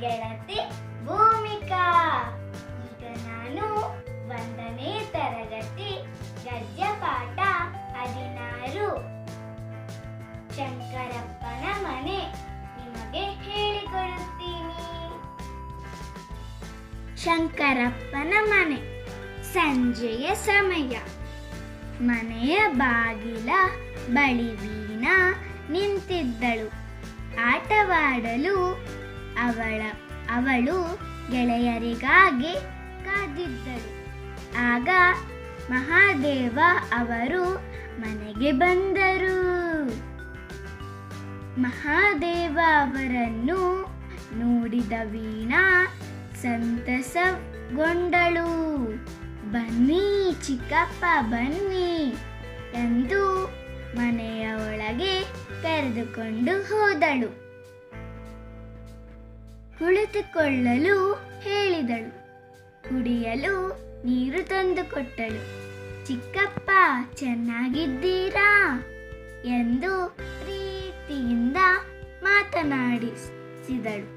ಗೆಳತಿ ಭೂಮಿಕಾ. ಈಗ ನಾನು 1ನೇ ತರಗತಿ ಗದ್ಯ ಪಾಠ 16 ಶಂಕರಪ್ಪನ ಮನೆ ನಿಮಗೆ ಹೇಳಿಕೊಡುತ್ತೀನಿ. ಶಂಕರಪ್ಪನ ಮನೆ. ಸಂಜೆಯ ಸಮಯ. ಮನೆಯ ಬಾಗಿಲ ಬಳಿ ವೀಣಾ ನಿಂತಿದ್ದಳು. ಆಟವಾಡಲು ಅವಳು ಗೆಳೆಯರಿಗಾಗಿ ಕಾದಿದ್ದಳು. ಆಗ ಮಹಾದೇವ ಅವರು ಮನೆಗೆ ಬಂದರು. ಮಹಾದೇವ ಅವರನ್ನು ನೋಡಿದ ವೀಣಾ ಸಂತಸಗೊಂಡಳು. ಬನ್ನಿ ಚಿಕ್ಕಪ್ಪ ಬನ್ನಿ ಎಂದು ಮನೆಯ ಒಳಗೆ ಕರೆದುಕೊಂಡು ಹೋದಳು. ಕುಳಿತುಕೊಳ್ಳಲು ಹೇಳಿದಳು. ಕುಡಿಯಲು ನೀರು ತಂದುಕೊಟ್ಟಳು. ಚಿಕ್ಕಪ್ಪ ಚೆನ್ನಾಗಿದ್ದೀರಾ ಎಂದು ಪ್ರೀತಿಯಿಂದ ಮಾತನಾಡಿಸಿದಳು.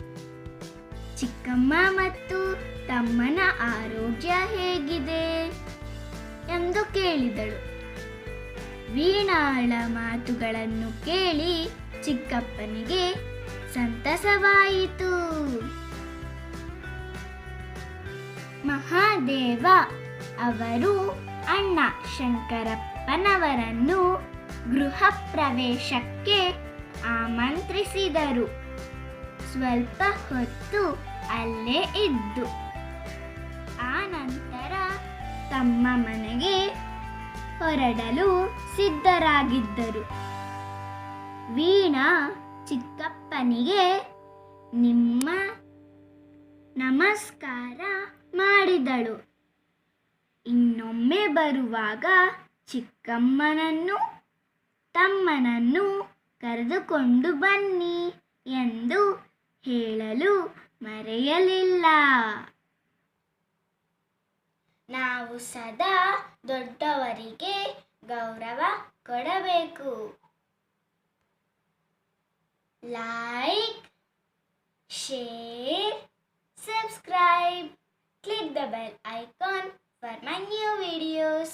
ಚಿಕ್ಕಮ್ಮ ಮತ್ತು ತಮ್ಮನ ಆರೋಗ್ಯ ಹೇಗಿದೆ ಎಂದು ಕೇಳಿದಳು. ವೀಣಾಳ ಮಾತುಗಳನ್ನು ಕೇಳಿ ಚಿಕ್ಕಪ್ಪನಿಗೆ ಸಂತಸವಾಯಿತು. ಮಹಾದೇವ ಅವರು ಅಣ್ಣ ಶಂಕರಪ್ಪನವರನ್ನು ಗೃಹ ಪ್ರವೇಶಕ್ಕೆ ಆಮಂತ್ರಿಸಿದರು. ಸ್ವಲ್ಪ ಹೊತ್ತು ಅಲ್ಲೇ ಇದ್ದು ಆ ನಂತರ ತಮ್ಮ ಮನೆಗೆ ಹೊರಡಲು ಸಿದ್ಧರಾಗಿದ್ದರು. ವೀಣಾ ಚಿಕ್ಕಪ್ಪನಿಗೆ ನಿಮ್ಮ ನಮಸ್ಕಾರ ಮಾಡಿದಳು. ಇನ್ನೊಮ್ಮೆ ಬರುವಾಗ ಚಿಕ್ಕಮ್ಮನನ್ನು ತಮ್ಮನನ್ನು ಕರೆದುಕೊಂಡು ಬನ್ನಿ ಎಂದು ಹೇಳಲು ಮರೆಯಲಿಲ್ಲ. ನಾವು ಸದಾ ದೊಡ್ಡವರಿಗೆ ಗೌರವ ಕೊಡಬೇಕು. Like, share, subscribe, click the bell icon for my new videos.